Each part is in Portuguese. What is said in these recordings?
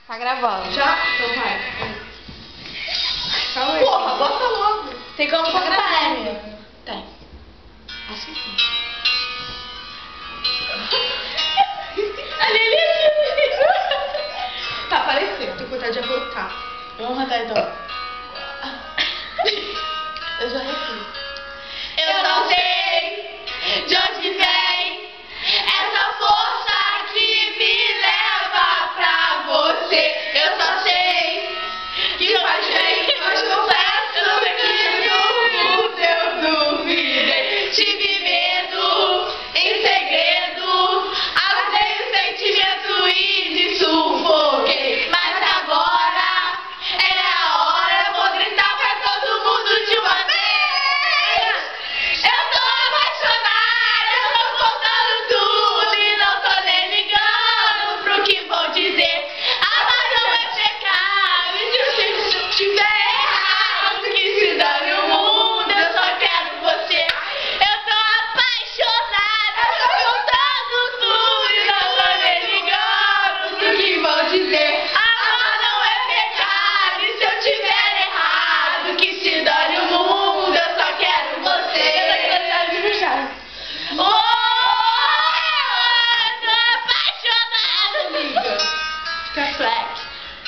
Tá gravando. Já? Então vai. Calma aí. Porra, bota logo. Tem como Tá gravar, gravando. né? Tem. Assim sim. Tá parecendo, tô com vontade de arrotar. Vamos rodar então. Eu já refiz. Eu não sei de onde vem essa força que me leva pra você. Eu só sei que faz bem, mas confesso que no fundo eu duvidei. Tive medo em segredo, arrasei o sentimento e me sufoquei. Mas agora é a hora, eu vou gritar pra todo mundo de uma vez. Eu tô apaixonada, eu tô contando tudo e não tô nem ligando pro que vão dizer. Amar não é pecado, e se eu estiver errado, que se dane o mundo, eu só quero você. Eu tô apaixonada, eu tô contando tudo e não tô nem ligando pro que vão dizer. Amar não é pecado, e se eu estiver errado, que se dane o mundo, eu só quero você. Oh, eu tô apaixonada, amiga. Fica flex.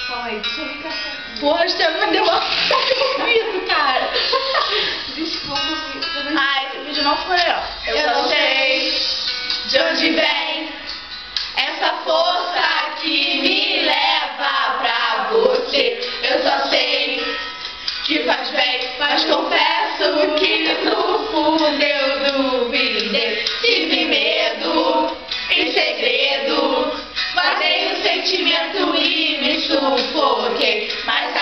Calma aí, deixa eu ficar aqui. Porra, você me deu uma ouvido, cara. Desculpa, filho. Ah, esse vídeo não ficou legal. Eu não sei de onde vem essa força que me leva pra você. Eu só sei que faz bem, mas confesso que no fundo eu duvidei. Tive medo em segredo, guardei o sentimento e me sufoquei. Mas